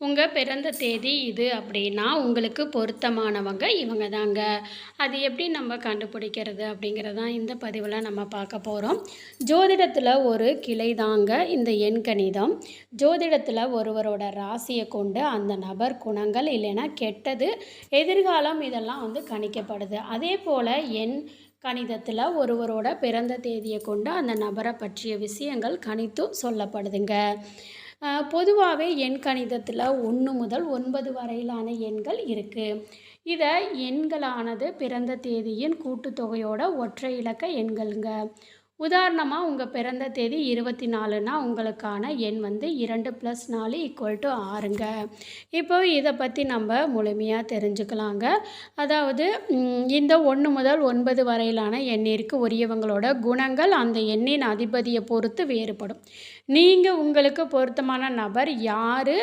உங்கள் பிறந்த தேதி இது அப்படின்னா உங்களுக்கு பொருத்தமானவங்க இவங்க தாங்க. அது எப்படி நம்ம கண்டுபிடிக்கிறது அப்படிங்கிறது தான் இந்த பதிவில் நம்ம பார்க்க போகிறோம். ஜோதிடத்தில் ஒரு கிளை தாங்க இந்த எண்கணிதம். ஜோதிடத்தில் ஒருவரோட ராசியை கொண்டு அந்த நபர் குணங்கள் இல்லைன்னா கெட்டது எதிர்காலம் இதெல்லாம் கணிக்கப்படுது. அதே போல் எண் கணிதத்தில் ஒருவரோட பிறந்த தேதியை கொண்டு அந்த நபரை பற்றிய விஷயங்கள் கணித்தும் சொல்லப்படுதுங்க. பொதுவாகவே எண் கணிதத்தில் 1 முதல் 9 வரையிலான எண்கள் இருக்குது. இதை எண்களானது பிறந்த தேதியின் கூட்டுத்தொகையோட ஒற்றை இலக்க எண்களுங்க. உதாரணமாக உங்கள் பிறந்த தேதி 24னா உங்களுக்கான எண் 2 + 4 = 6ங்க. இப்போ இதை பற்றி நம்ம முழுமையாக தெரிஞ்சுக்கலாங்க. அதாவது இந்த 1 முதல் 9 வரையிலான எண்ணிற்கு உரியவங்களோட குணங்கள் அந்த எண்ணின் அதிபதியை பொறுத்து வேறுபடும். நீங்கள் உங்களுக்கு பொருத்தமான நபர் யார்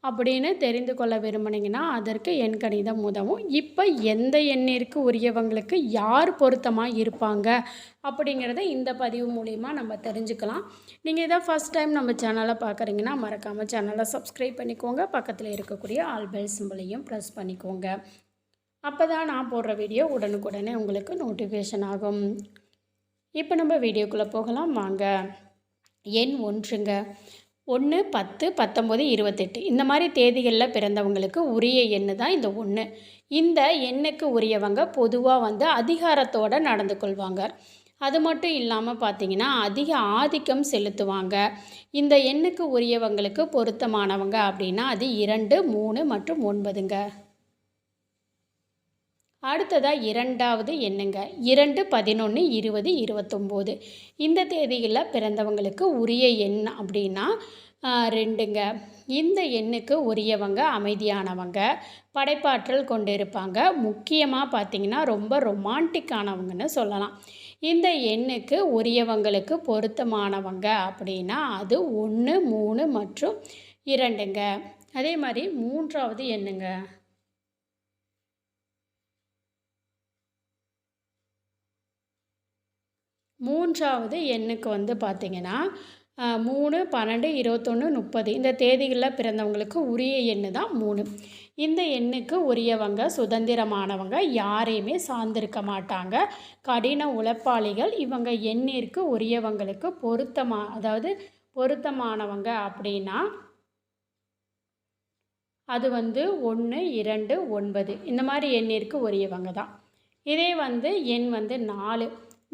அப்படின்னு தெரிந்து கொள்ள விரும்புனீங்கன்னா அதற்கு எண்கணிதம் உதவும். இப்போ எந்த எண்ணிற்கு உரியவங்களுக்கு யார் பொருத்தமாக இருப்பாங்க அப்படிங்கிறத இந்த பதிவு மூலிமா நம்ம தெரிஞ்சுக்கலாம். நீங்கள் இதை ஃபஸ்ட் டைம் நம்ம சேனலை பார்க்குறீங்கன்னா மறக்காமல் சேனலை சப்ஸ்கிரைப் பண்ணிக்கோங்க. பக்கத்தில் இருக்கக்கூடிய ஆல் பெல் சிம்பலையும் ப்ரெஸ் பண்ணிக்கோங்க. அப்போ தான் நான் போடுற வீடியோ உடனுக்குடனே உங்களுக்கு நோட்டிஃபிகேஷன் ஆகும். இப்போ நம்ம வீடியோக்குள்ளே போகலாம் வாங்க. எண் 1ங்க. 1, 10, 19, 28 இந்த மாதிரி தேதிகளில் பிறந்தவங்களுக்கு உரிய எண்ணு தான் இந்த 1. இந்த எண்ணுக்கு உரியவங்க பொதுவாக அதிகாரத்தோடு நடந்து கொள்வாங்க. அது மட்டும் இல்லாமல் பார்த்திங்கன்னா அதிக ஆதிக்கம் செலுத்துவாங்க. இந்த எண்ணுக்கு உரியவங்களுக்கு பொருத்தமானவங்க அப்படின்னா அது 2, 3 மற்றும் 9ங்க. அடுத்ததாக 2வது எண்ணுங்க. 2, 11, 20, 29 இந்த தேதிகளில் பிறந்தவங்களுக்கு உரிய எண் அப்படின்னா 2ங்க. இந்த எண்ணுக்கு உரியவங்க அமைதியானவங்க, படைப்பாற்றல் கொண்டு இருப்பாங்க. முக்கியமாக பார்த்திங்கன்னா ரொம்ப ரொமான்டிக்கானவங்கன்னு சொல்லலாம். இந்த எண்ணுக்கு உரியவங்களுக்கு பொருத்தமானவங்க அப்படின்னா அது 1, 3 மற்றும் 2ங்க. அதே மாதிரி 3வது எண்ணுங்க. 3வது எண்ணுக்கு பார்த்திங்கன்னா 3, 12, 21, 30 இந்த தேதிகளில் பிறந்தவங்களுக்கு உரிய எண்ணு தான் 3. இந்த எண்ணுக்கு உரியவங்க சுதந்திரமானவங்க, யாரையுமே சார்ந்திருக்க மாட்டாங்க, கடின உழைப்பாளிகள். இவங்க எண்ணிற்கு உரியவங்களுக்கு பொருத்தமானவங்க அப்படின்னா அது 1, 2, 9 இந்த மாதிரி எண்ணிற்கு உரியவங்க தான். இதே எண் 4,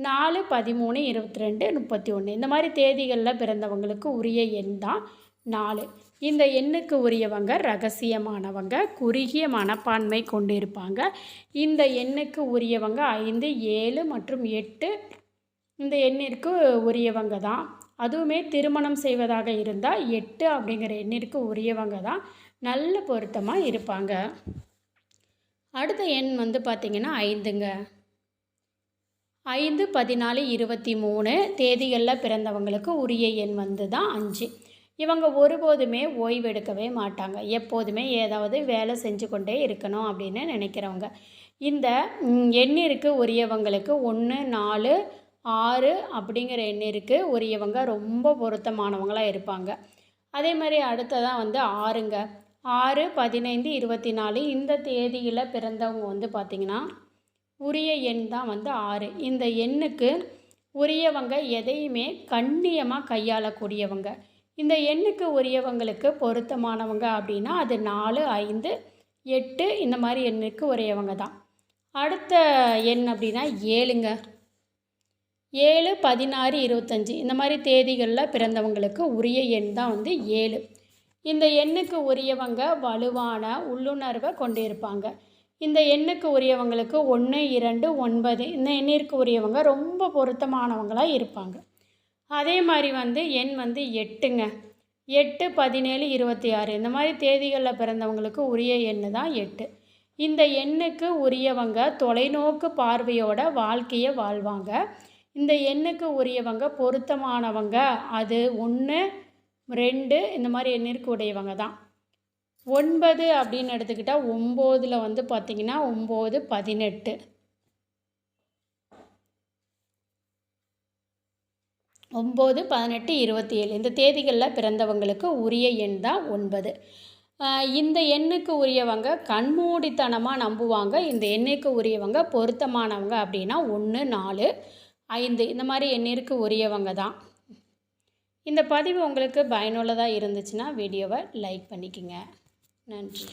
4, 13, 22, 31 இந்த மாதிரி தேதிகளில் பிறந்தவங்களுக்கு உரிய எண் தான் 4. இந்த எண்ணுக்கு உரியவங்க ரகசியமானவங்க, குறுகிய மனப்பான்மை கொண்டு இருப்பாங்க. இந்த எண்ணுக்கு உரியவங்க 5, 7 மற்றும் 8 இந்த எண்ணிற்கு உரியவங்க தான். அதுவுமே திருமணம் செய்வதாக இருந்தால் 8 அப்படிங்கிற எண்ணிற்கு உரியவங்க தான் நல்ல பொருத்தமாக இருப்பாங்க. அடுத்த எண் பார்த்திங்கன்னா 5ங்க. 5, 14, 23 தேதிகளில் பிறந்தவங்களுக்கு உரிய எண் தான் 5. இவங்க ஒருபோதுமே ஓய்வெடுக்கவே மாட்டாங்க. எப்போதுமே ஏதாவது வேலை செஞ்சு கொண்டே இருக்கணும் அப்படின்னு நினைக்கிறவங்க. இந்த எண்ணிற்கு உரியவங்களுக்கு 1, 4, 6 அப்படிங்கிற எண்ணிற்கு உரியவங்க ரொம்ப பொருத்தமானவங்களாக இருப்பாங்க. அதே மாதிரி அடுத்ததான் 6ங்க. 6, 15, 24 இந்த தேதியில் பிறந்தவங்க பார்த்திங்கன்னா உரிய எண் தான் 6. இந்த எண்ணுக்கு உரியவங்க எதையுமே கண்ணியமாக கையாளக்கூடியவங்க. இந்த எண்ணுக்கு உரியவங்களுக்கு பொருத்தமானவங்க அப்படின்னா அது 4, 5, 8 இந்த மாதிரி எண்ணுக்கு உரியவங்க தான். அடுத்த எண் அப்படின்னா 7ங்க. 7, 16, 25 இந்த மாதிரி தேதிகளில் பிறந்தவங்களுக்கு உரிய எண் தான் 7. இந்த எண்ணுக்கு உரியவங்க வலுவான உள்ளுணர்வை கொண்டு இருப்பாங்க. இந்த எண்ணுக்கு உரியவங்களுக்கு 1, 2, 9 இந்த எண்ணிற்கு உரியவங்க ரொம்ப பொருத்தமானவங்களாக இருப்பாங்க. அதே மாதிரி எண் 8ங்க. 8, 17, 26 இந்த மாதிரி தேதிகளில் பிறந்தவங்களுக்கு உரிய எண் தான் 8. இந்த எண்ணுக்கு உரியவங்க தொலைநோக்கு பார்வையோட வாழ்க்கையை வாழ்வாங்க. இந்த எண்ணுக்கு உரியவங்க பொருத்தமானவங்க அது 1, 2 இந்த மாதிரி எண்ணிற்கு உடையவங்க தான். 9 அப்படின்னு எடுத்துக்கிட்டால் 9ல் பார்த்திங்கன்னா 9, 18 9, 18, 27 இந்த தேதிகளில் பிறந்தவங்களுக்கு உரிய எண் தான் 9. இந்த எண்ணுக்கு உரியவங்க கண்மூடித்தனமாக நம்புவாங்க. இந்த எண்ணுக்கு உரியவங்க பொருத்தமானவங்க அப்படின்னா 1, 4, 5 இந்த மாதிரி எண்ணிற்கு உரியவங்க தான். இந்த பதிவு உங்களுக்கு பயனுள்ளதாக இருந்துச்சுன்னா வீடியோவை லைக் பண்ணிக்கங்க. நன்றி.